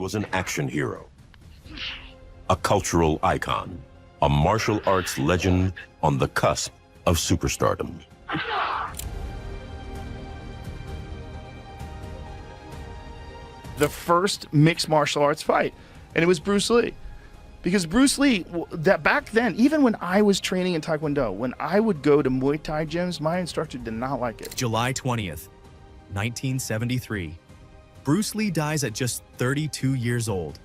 was an action hero, a cultural icon, a martial arts legend on the cusp of superstardom. The first mixed martial arts fight, and it was Bruce Lee. Because Bruce Lee, that back then, even when I was training in Taekwondo, when I would go to Muay Thai gyms, my instructor did not like it. July 20th, 1973. Bruce Lee dies at just 32 years old.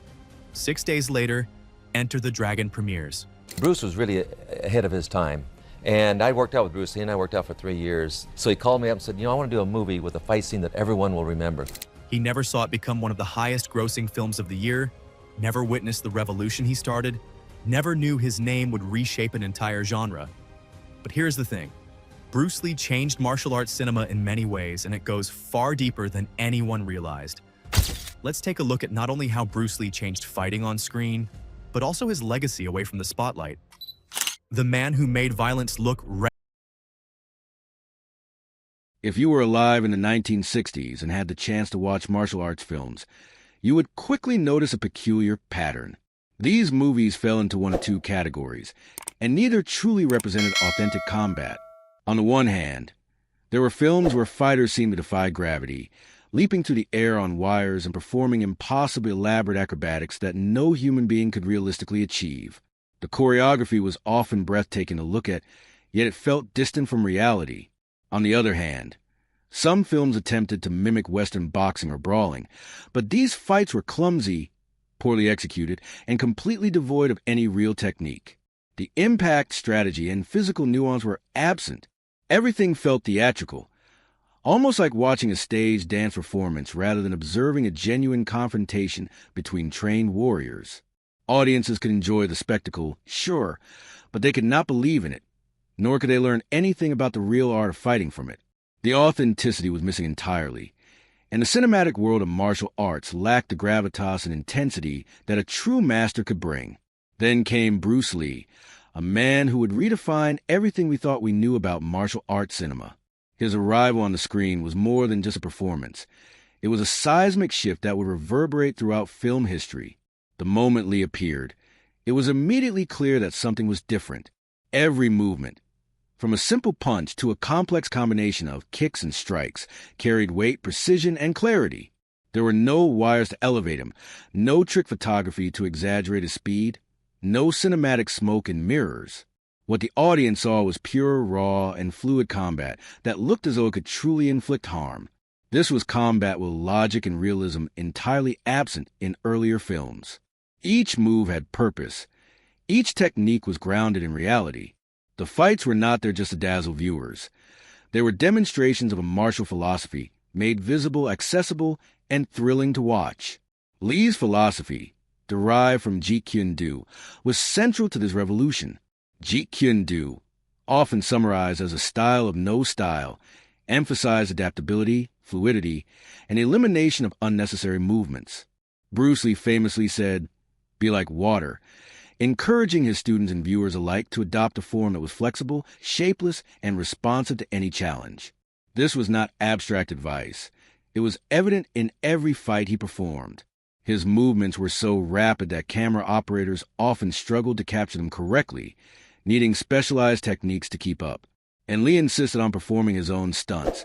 6 days later, Enter the Dragon premieres. Bruce was really ahead of his time. And I worked out with Bruce Lee, and I worked out for 3 years. So he called me up and said, I want to do a movie with a fight scene that everyone will remember. He never saw it become one of the highest grossing films of the year, never witnessed the revolution he started, never knew his name would reshape an entire genre. But here's the thing. Bruce Lee changed martial arts cinema in many ways, and it goes far deeper than anyone realized. Let's take a look at not only how Bruce Lee changed fighting on screen, but also his legacy away from the spotlight. The man who made violence look If you were alive in the 1960s and had the chance to watch martial arts films, you would quickly notice a peculiar pattern. These movies fell into one of two categories, and neither truly represented authentic combat. On the one hand, there were films where fighters seemed to defy gravity, leaping through the air on wires and performing impossibly elaborate acrobatics that no human being could realistically achieve. The choreography was often breathtaking to look at, yet it felt distant from reality. On the other hand, some films attempted to mimic Western boxing or brawling, but these fights were clumsy, poorly executed, and completely devoid of any real technique. The impact, strategy, and physical nuance were absent. Everything felt theatrical, almost like watching a stage dance performance rather than observing a genuine confrontation between trained warriors. Audiences could enjoy the spectacle, sure, but they could not believe in it, nor could they learn anything about the real art of fighting from it. The authenticity was missing entirely, and the cinematic world of martial arts lacked the gravitas and intensity that a true master could bring. Then came Bruce Lee, a man who would redefine everything we thought we knew about martial arts cinema. His arrival on the screen was more than just a performance. It was a seismic shift that would reverberate throughout film history. The moment Lee appeared, it was immediately clear that something was different. Every movement, from a simple punch to a complex combination of kicks and strikes, carried weight, precision, and clarity. There were no wires to elevate him, no trick photography to exaggerate his speed, no cinematic smoke and mirrors. What the audience saw was pure, raw, and fluid combat that looked as though it could truly inflict harm. This was combat with logic and realism entirely absent in earlier films. Each move had purpose. Each technique was grounded in reality. The fights were not there just to dazzle viewers. They were demonstrations of a martial philosophy, made visible, accessible, and thrilling to watch. Lee's philosophy, derived from Jeet Kune Do, was central to this revolution. Jeet Kune Do, often summarized as a style of no style, emphasized adaptability, fluidity, and elimination of unnecessary movements. Bruce Lee famously said, "Be like water," encouraging his students and viewers alike to adopt a form that was flexible, shapeless, and responsive to any challenge. This was not abstract advice. It was evident in every fight he performed. His movements were so rapid that camera operators often struggled to capture them correctly, needing specialized techniques to keep up. And Lee insisted on performing his own stunts,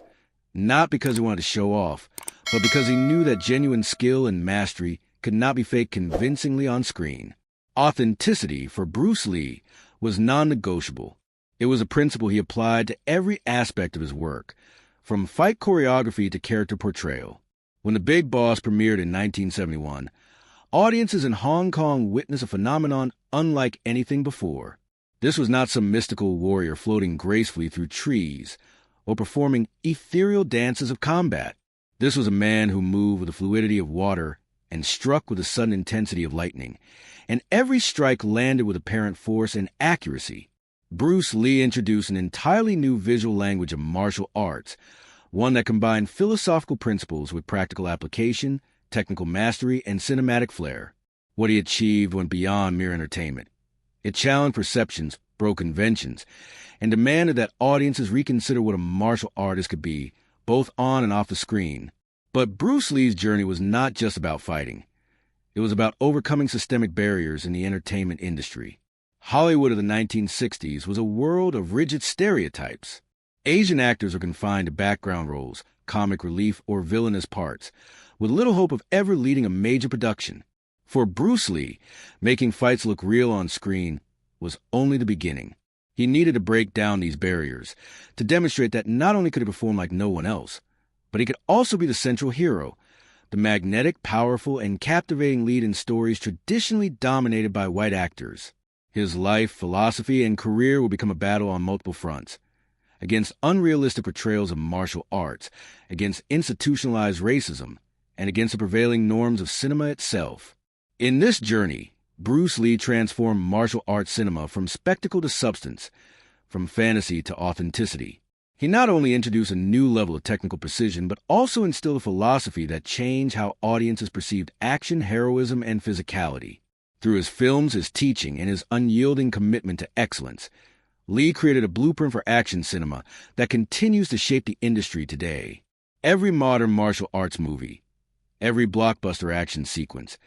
not because he wanted to show off, but because he knew that genuine skill and mastery could not be faked convincingly on screen. Authenticity for Bruce Lee was non-negotiable. It was a principle he applied to every aspect of his work, from fight choreography to character portrayal. When The Big Boss premiered in 1971, audiences in Hong Kong witnessed a phenomenon unlike anything before. This was not some mystical warrior floating gracefully through trees or performing ethereal dances of combat. This was a man who moved with the fluidity of water and struck with the sudden intensity of lightning, and every strike landed with apparent force and accuracy. Bruce Lee introduced an entirely new visual language of martial arts, one that combined philosophical principles with practical application, technical mastery, and cinematic flair. What he achieved went beyond mere entertainment. It challenged perceptions, broke conventions, and demanded that audiences reconsider what a martial artist could be, both on and off the screen. But Bruce Lee's journey was not just about fighting. It was about overcoming systemic barriers in the entertainment industry. Hollywood of the 1960s was a world of rigid stereotypes. Asian actors were confined to background roles, comic relief, or villainous parts, with little hope of ever leading a major production. For Bruce Lee, making fights look real on screen was only the beginning. He needed to break down these barriers to demonstrate that not only could he perform like no one else, but he could also be the central hero, the magnetic, powerful, and captivating lead in stories traditionally dominated by white actors. His life, philosophy, and career would become a battle on multiple fronts. Against unrealistic portrayals of martial arts, against institutionalized racism, and against the prevailing norms of cinema itself. In this journey, Bruce Lee transformed martial arts cinema from spectacle to substance, from fantasy to authenticity. He not only introduced a new level of technical precision, but also instilled a philosophy that changed how audiences perceived action, heroism, and physicality. Through his films, his teaching, and his unyielding commitment to excellence, Lee created a blueprint for action cinema that continues to shape the industry today. Every modern martial arts movie, every blockbuster action sequence,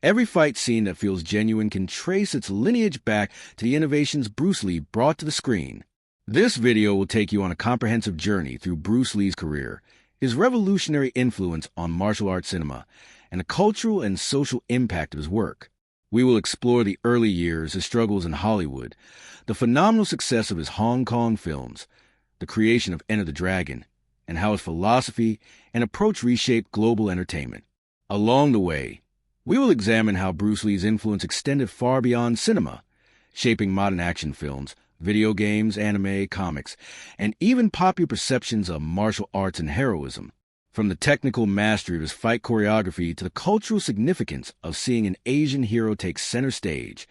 every fight scene that feels genuine can trace its lineage back to the innovations Bruce Lee brought to the screen. This video will take you on a comprehensive journey through Bruce Lee's career, his revolutionary influence on martial arts cinema, and the cultural and social impact of his work. We will explore the early years, his struggles in Hollywood, the phenomenal success of his Hong Kong films, the creation of Enter the Dragon, and how his philosophy and approach reshaped global entertainment. Along the way, we will examine how Bruce Lee's influence extended far beyond cinema, shaping modern action films, video games, anime, comics, and even popular perceptions of martial arts and heroism. From the technical mastery of his fight choreography to the cultural significance of seeing an Asian hero take center stage,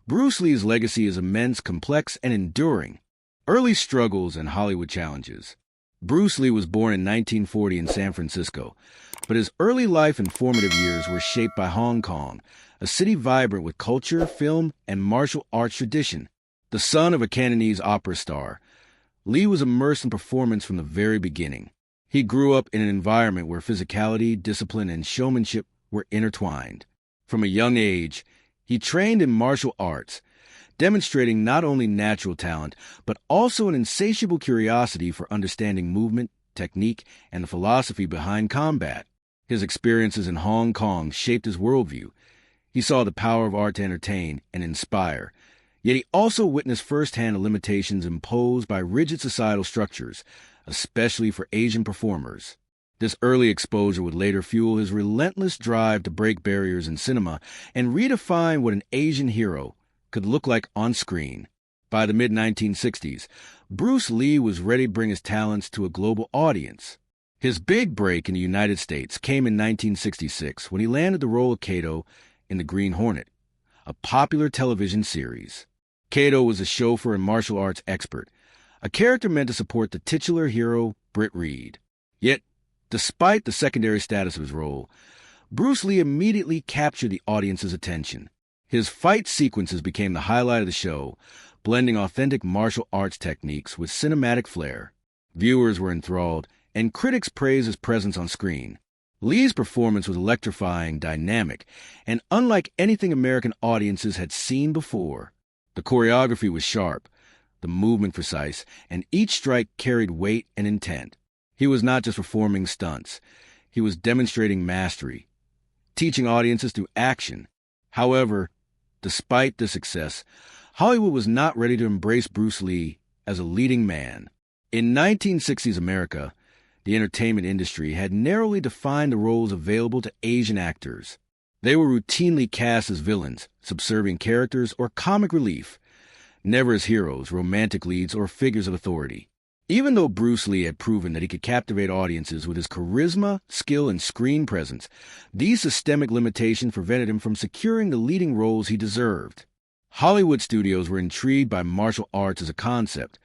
Bruce Lee's legacy is immense, complex, and enduring. Early struggles and Hollywood challenges. Bruce Lee was born in 1940 in San Francisco, but his early life and formative years were shaped by Hong Kong, a city vibrant with culture, film, and martial arts tradition. The son of a Cantonese opera star, Lee was immersed in performance from the very beginning. He grew up in an environment where physicality, discipline, and showmanship were intertwined. From a young age, he trained in martial arts, demonstrating not only natural talent, but also an insatiable curiosity for understanding movement, technique, and the philosophy behind combat. His experiences in Hong Kong shaped his worldview. He saw the power of art to entertain and inspire, yet he also witnessed firsthand the limitations imposed by rigid societal structures, especially for Asian performers. This early exposure would later fuel his relentless drive to break barriers in cinema and redefine what an Asian hero could look like on screen. By the mid-1960s, Bruce Lee was ready to bring his talents to a global audience. His big break in the United States came in 1966 when he landed the role of Kato in The Green Hornet, a popular television series. Kato was a chauffeur and martial arts expert, a character meant to support the titular hero, Britt Reed. Yet, despite the secondary status of his role, Bruce Lee immediately captured the audience's attention. His fight sequences became the highlight of the show, blending authentic martial arts techniques with cinematic flair. Viewers were enthralled, and critics praised his presence on screen. Lee's performance was electrifying, dynamic, and unlike anything American audiences had seen before. The choreography was sharp, the movement precise, and each strike carried weight and intent. He was not just performing stunts. He was demonstrating mastery, teaching audiences through action. However, despite the success, Hollywood was not ready to embrace Bruce Lee as a leading man. In 1960s America, the entertainment industry had narrowly defined the roles available to Asian actors. They were routinely cast as villains, subservient characters, or comic relief, never as heroes, romantic leads, or figures of authority. Even though Bruce Lee had proven that he could captivate audiences with his charisma, skill, and screen presence, these systemic limitations prevented him from securing the leading roles he deserved. Hollywood studios were intrigued by martial arts as a concept.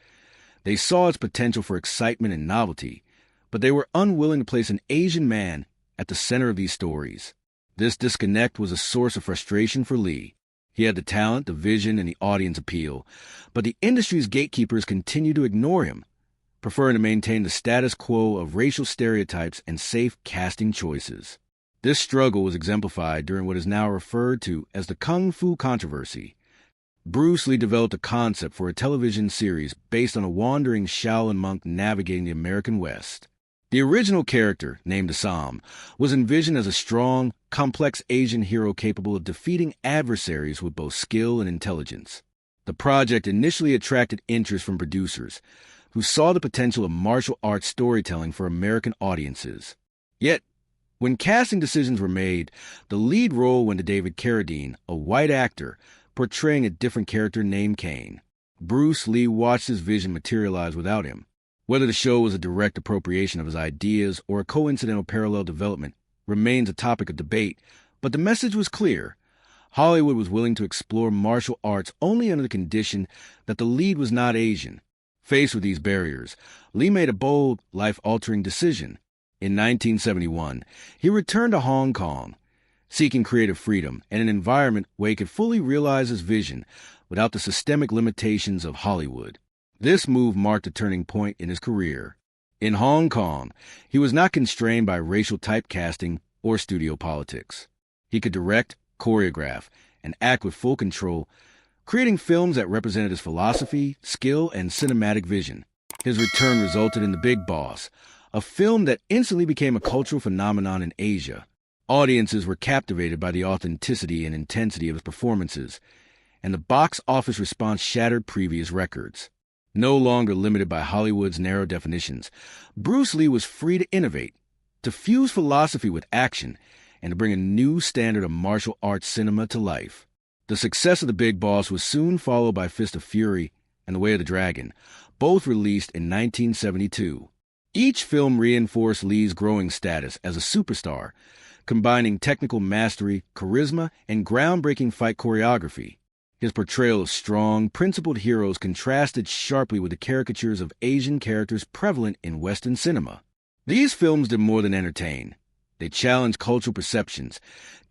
They saw its potential for excitement and novelty, but they were unwilling to place an Asian man at the center of these stories. This disconnect was a source of frustration for Lee. He had the talent, the vision, and the audience appeal, but the industry's gatekeepers continued to ignore him, preferring to maintain the status quo of racial stereotypes and safe casting choices. This struggle was exemplified during what is now referred to as the Kung Fu controversy. Bruce Lee developed a concept for a television series based on a wandering Shaolin monk navigating the American West. The original character, named Assam, was envisioned as a strong, complex Asian hero capable of defeating adversaries with both skill and intelligence. The project initially attracted interest from producers, who saw the potential of martial arts storytelling for American audiences. Yet, when casting decisions were made, the lead role went to David Carradine, a white actor, portraying a different character named Kane. Bruce Lee watched his vision materialize without him. Whether the show was a direct appropriation of his ideas or a coincidental parallel development remains a topic of debate, but the message was clear. Hollywood was willing to explore martial arts only under the condition that the lead was not Asian. Faced with these barriers, Lee made a bold, life-altering decision. In 1971, he returned to Hong Kong, seeking creative freedom and an environment where he could fully realize his vision without the systemic limitations of Hollywood. This move marked a turning point in his career. In Hong Kong, he was not constrained by racial typecasting or studio politics. He could direct, choreograph, and act with full control, creating films that represented his philosophy, skill, and cinematic vision. His return resulted in The Big Boss, a film that instantly became a cultural phenomenon in Asia. Audiences were captivated by the authenticity and intensity of his performances, and the box office response shattered previous records. No longer limited by Hollywood's narrow definitions, Bruce Lee was free to innovate, to fuse philosophy with action, and to bring a new standard of martial arts cinema to life. The success of The Big Boss was soon followed by Fist of Fury and The Way of the Dragon, both released in 1972. Each film reinforced Lee's growing status as a superstar, combining technical mastery, charisma, and groundbreaking fight choreography. His portrayal of strong, principled heroes contrasted sharply with the caricatures of Asian characters prevalent in Western cinema. These films did more than entertain. They challenged cultural perceptions,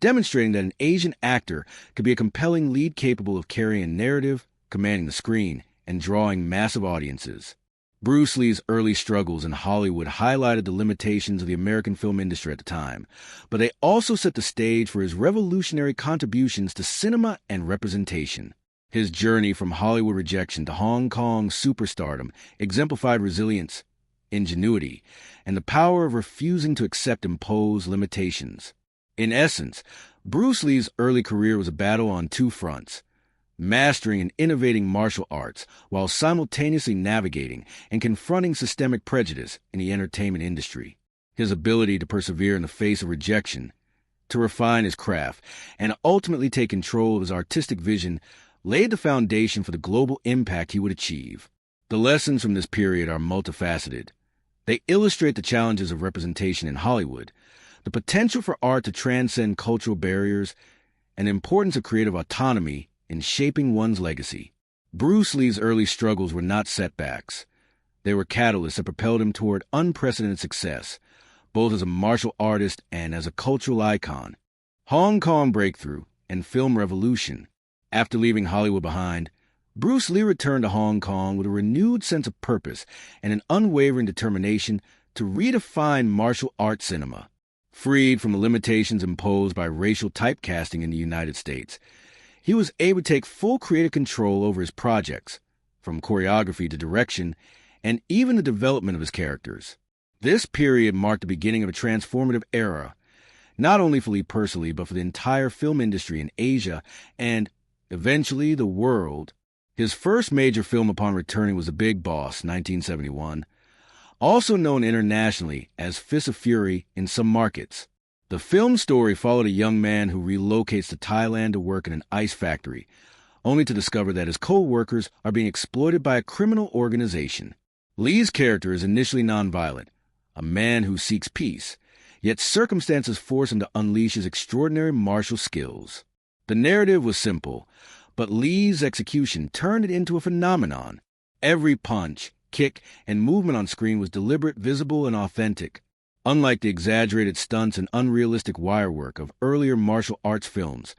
demonstrating that an Asian actor could be a compelling lead capable of carrying a narrative, commanding the screen, and drawing massive audiences. Bruce Lee's early struggles in Hollywood highlighted the limitations of the American film industry at the time, but they also set the stage for his revolutionary contributions to cinema and representation. His journey from Hollywood rejection to Hong Kong superstardom exemplified resilience, ingenuity, and the power of refusing to accept imposed limitations. In essence, Bruce Lee's early career was a battle on two fronts: mastering and innovating martial arts while simultaneously navigating and confronting systemic prejudice in the entertainment industry. His ability to persevere in the face of rejection, to refine his craft, and ultimately take control of his artistic vision laid the foundation for the global impact he would achieve. The lessons from this period are multifaceted. They illustrate the challenges of representation in Hollywood, the potential for art to transcend cultural barriers, and the importance of creative autonomy in shaping one's legacy. Bruce Lee's early struggles were not setbacks. They were catalysts that propelled him toward unprecedented success, both as a martial artist and as a cultural icon. Hong Kong breakthrough and film revolution. After leaving Hollywood behind, Bruce Lee returned to Hong Kong with a renewed sense of purpose and an unwavering determination to redefine martial arts cinema. Freed from the limitations imposed by racial typecasting in the United States, he was able to take full creative control over his projects, from choreography to direction, and even the development of his characters. This period marked the beginning of a transformative era, not only for Lee personally, but for the entire film industry in Asia and, eventually, the world. His first major film upon returning was The Big Boss, 1971, also known internationally as Fist of Fury in some markets. The film story followed a young man who relocates to Thailand to work in an ice factory, only to discover that his co-workers are being exploited by a criminal organization. Lee's character is initially nonviolent, a man who seeks peace, yet circumstances force him to unleash his extraordinary martial skills. The narrative was simple, but Lee's execution turned it into a phenomenon. Every punch, kick, and movement on screen was deliberate, visible, and authentic. Unlike the exaggerated stunts and unrealistic wirework of earlier martial arts films,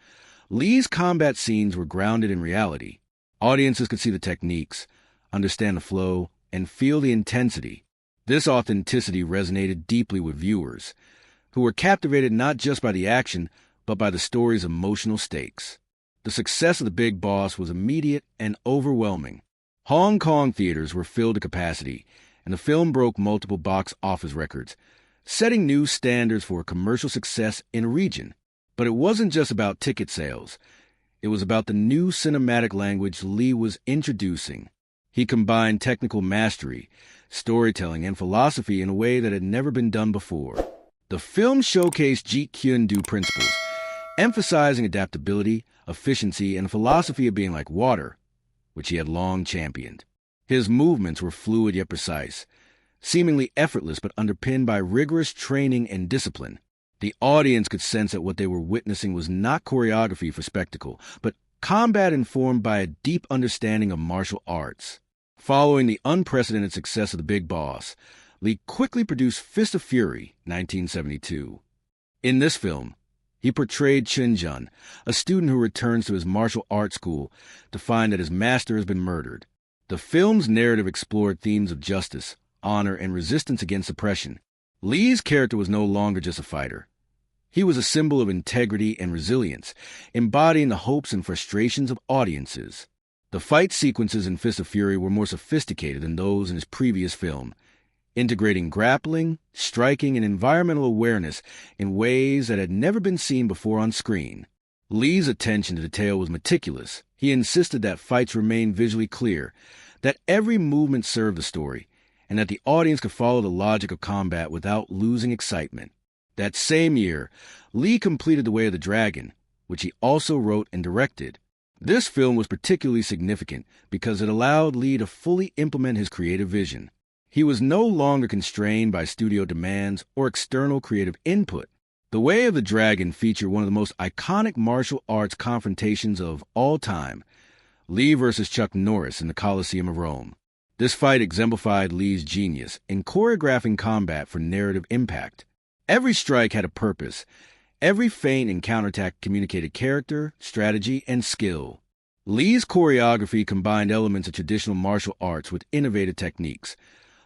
Lee's combat scenes were grounded in reality. Audiences could see the techniques, understand the flow, and feel the intensity. This authenticity resonated deeply with viewers. who were captivated not just by the action, but by the story's emotional stakes. The success of The Big Boss was immediate and overwhelming. Hong Kong theaters were filled to capacity, and the film broke multiple box office records, setting new standards for commercial success in a region. But it wasn't just about ticket sales. It was about the new cinematic language Lee was introducing. He combined technical mastery, storytelling, and philosophy in a way that had never been done before. The film showcased Jeet Kune Do principles, emphasizing adaptability, efficiency, and a philosophy of being like water, which he had long championed. His movements were fluid yet precise, seemingly effortless but underpinned by rigorous training and discipline. The audience could sense that what they were witnessing was not choreography for spectacle, but combat informed by a deep understanding of martial arts. Following the unprecedented success of The Big Boss, Lee quickly produced Fist of Fury, 1972. In this film, he portrayed Chin-jun, a student who returns to his martial arts school to find that his master has been murdered. The film's narrative explored themes of justice, honor, and resistance against oppression. Lee's character was no longer just a fighter. He was a symbol of integrity and resilience, embodying the hopes and frustrations of audiences. The fight sequences in Fist of Fury were more sophisticated than those in his previous film, integrating grappling, striking, and environmental awareness in ways that had never been seen before on screen. Lee's attention to detail was meticulous. He insisted that fights remain visually clear, that every movement served the story, and that the audience could follow the logic of combat without losing excitement. That same year, Lee completed The Way of the Dragon, which he also wrote and directed. This film was particularly significant because it allowed Lee to fully implement his creative vision. He was no longer constrained by studio demands or external creative input. The Way of the Dragon featured one of the most iconic martial arts confrontations of all time, Lee versus Chuck Norris in the Colosseum of Rome. This fight exemplified Lee's genius in choreographing combat for narrative impact. Every strike had a purpose. Every feint and counterattack communicated character, strategy, and skill. Lee's choreography combined elements of traditional martial arts with innovative techniques,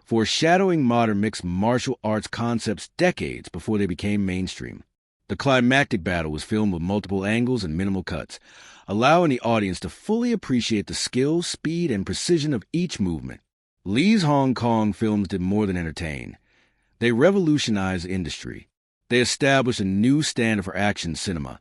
foreshadowing modern mixed martial arts concepts decades before they became mainstream. The climactic battle was filmed with multiple angles and minimal cuts, allowing the audience to fully appreciate the skill, speed, and precision of each movement. Lee's Hong Kong films did more than entertain. They revolutionized the industry. They established a new standard for action cinema,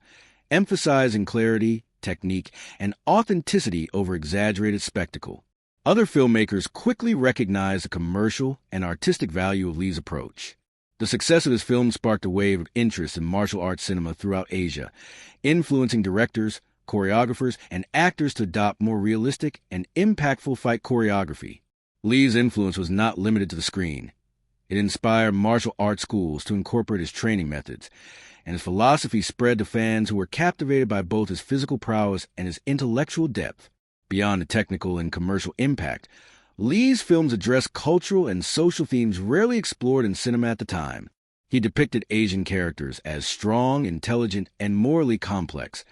emphasizing clarity, technique, and authenticity over exaggerated spectacle. Other filmmakers quickly recognized the commercial and artistic value of Lee's approach. The success of his film sparked a wave of interest in martial arts cinema throughout Asia, influencing directors, choreographers, and actors to adopt more realistic and impactful fight choreography. Lee's influence was not limited to the screen. It inspired martial arts schools to incorporate his training methods, and his philosophy spread to fans who were captivated by both his physical prowess and his intellectual depth. Beyond the technical and commercial impact, Lee's films addressed cultural and social themes rarely explored in cinema at the time. He depicted Asian characters as strong, intelligent, and morally complex,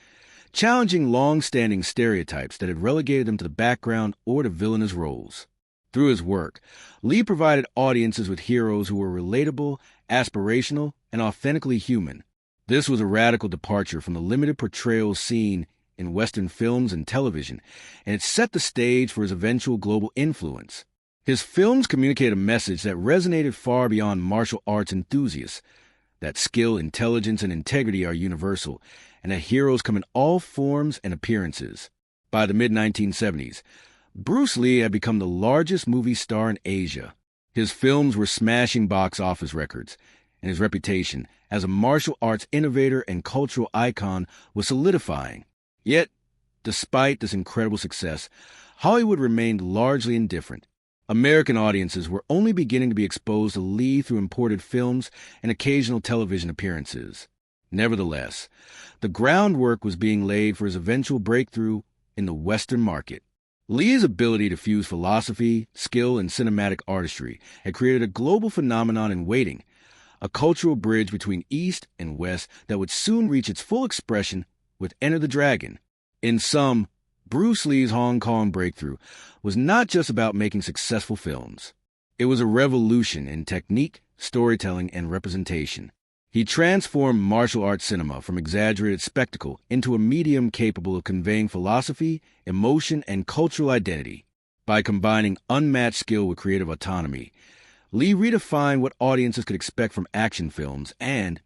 challenging long-standing stereotypes that had relegated them to the background or to villainous roles. Through his work, Lee provided audiences with heroes who were relatable, aspirational, and authentically human. This was a radical departure from the limited portrayals seen in Western films and television, and it set the stage for his eventual global influence. His films communicated a message that resonated far beyond martial arts enthusiasts, that skill, intelligence, and integrity are universal, and that heroes come in all forms and appearances. By the mid-1970s, Bruce Lee had become the largest movie star in Asia. His films were smashing box office records, and his reputation as a martial arts innovator and cultural icon was solidifying. Yet, despite this incredible success, Hollywood remained largely indifferent. American audiences were only beginning to be exposed to Lee through imported films and occasional television appearances. Nevertheless, the groundwork was being laid for his eventual breakthrough in the Western market. Lee's ability to fuse philosophy, skill, and cinematic artistry had created a global phenomenon in waiting, a cultural bridge between East and West that would soon reach its full expression with Enter the Dragon. In sum, Bruce Lee's Hong Kong breakthrough was not just about making successful films. It was a revolution in technique, storytelling, and representation. He transformed martial arts cinema from exaggerated spectacle into a medium capable of conveying philosophy, emotion, and cultural identity. By combining unmatched skill with creative autonomy, Lee redefined what audiences could expect from action films and,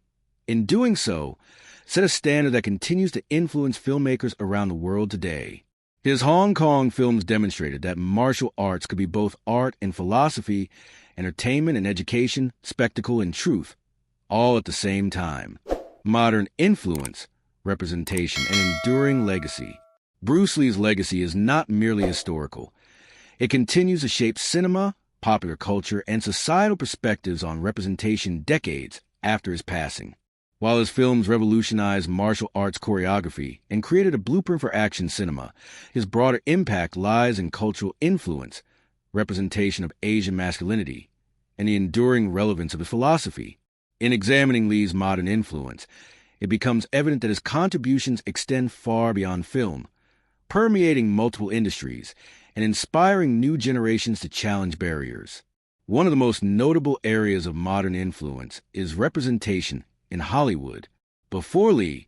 in doing so, set a standard that continues to influence filmmakers around the world today. His Hong Kong films demonstrated that martial arts could be both art and philosophy, entertainment and education, spectacle and truth, all at the same time. Modern influence, representation, and enduring legacy. Bruce Lee's legacy is not merely historical. It continues to shape cinema, popular culture, and societal perspectives on representation decades after his passing. While his films revolutionized martial arts choreography and created a blueprint for action cinema, his broader impact lies in cultural influence, representation of Asian masculinity, and the enduring relevance of his philosophy. In examining Lee's modern influence, it becomes evident that his contributions extend far beyond film, permeating multiple industries and inspiring new generations to challenge barriers. One of the most notable areas of modern influence is representation in Hollywood. Before Lee,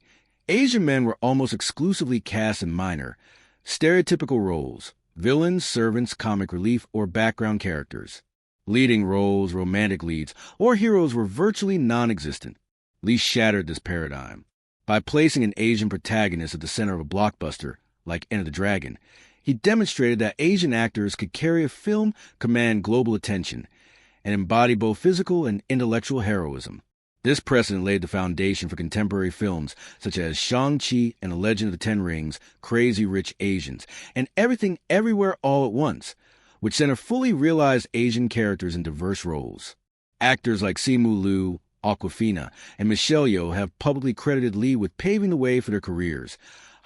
Asian men were almost exclusively cast in minor, stereotypical roles: villains, servants, comic relief, or background characters. Leading roles, romantic leads, or heroes were virtually non-existent. Lee shattered this paradigm. By placing an Asian protagonist at the center of a blockbuster, like Enter the Dragon, he demonstrated that Asian actors could carry a film, command global attention, and embody both physical and intellectual heroism. This precedent laid the foundation for contemporary films such as Shang-Chi and The Legend of the Ten Rings, Crazy Rich Asians, and Everything Everywhere All at Once, which center fully realized Asian characters in diverse roles. Actors like Simu Liu, Awkwafina, and Michelle Yeoh have publicly credited Lee with paving the way for their careers,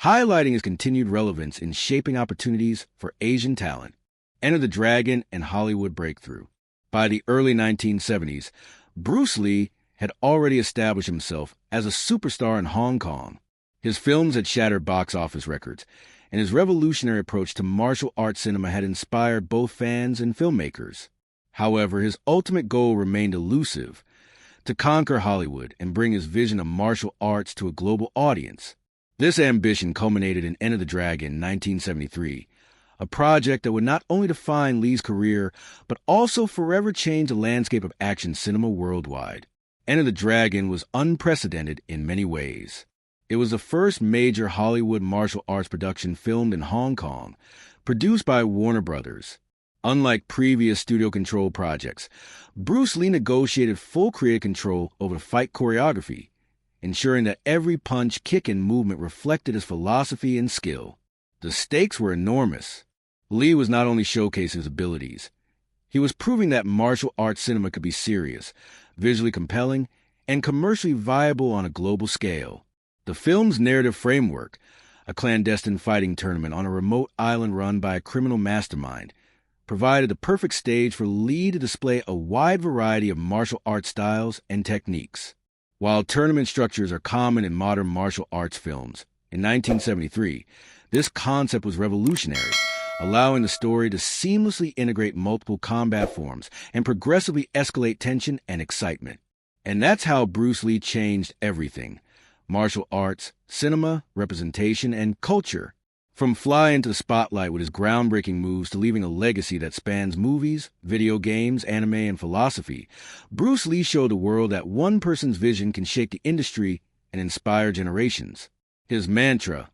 highlighting his continued relevance in shaping opportunities for Asian talent. Enter the Dragon and Hollywood breakthrough. By the early 1970s, Bruce Lee had already established himself as a superstar in Hong Kong. His films had shattered box office records, and his revolutionary approach to martial arts cinema had inspired both fans and filmmakers. However, his ultimate goal remained elusive: to conquer Hollywood and bring his vision of martial arts to a global audience. This ambition culminated in Enter the Dragon in 1973, a project that would not only define Lee's career, but also forever change the landscape of action cinema worldwide. Enter the Dragon was unprecedented in many ways. It was the first major Hollywood martial arts production filmed in Hong Kong, produced by Warner Brothers. Unlike previous studio-controlled projects, Bruce Lee negotiated full creative control over the fight choreography, ensuring that every punch, kick, and movement reflected his philosophy and skill. The stakes were enormous. Lee was not only showcasing his abilities, he was proving that martial arts cinema could be serious, visually compelling, and commercially viable on a global scale. The film's narrative framework, a clandestine fighting tournament on a remote island run by a criminal mastermind, provided the perfect stage for Lee to display a wide variety of martial arts styles and techniques. While tournament structures are common in modern martial arts films, in 1973, this concept was revolutionary, allowing the story to seamlessly integrate multiple combat forms and progressively escalate tension and excitement. And that's how Bruce Lee changed everything: martial arts, cinema, representation, and culture. From flying into the spotlight with his groundbreaking moves to leaving a legacy that spans movies, video games, anime, and philosophy, Bruce Lee showed the world that one person's vision can shape the industry and inspire generations. His mantra,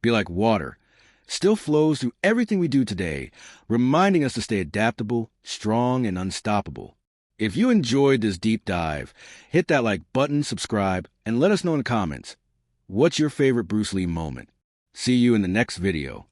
"Be like water," still flows through everything we do today, reminding us to stay adaptable, strong, and unstoppable. If you enjoyed this deep dive, hit that like button, subscribe, and let us know in the comments, what's your favorite Bruce Lee moment? See you in the next video.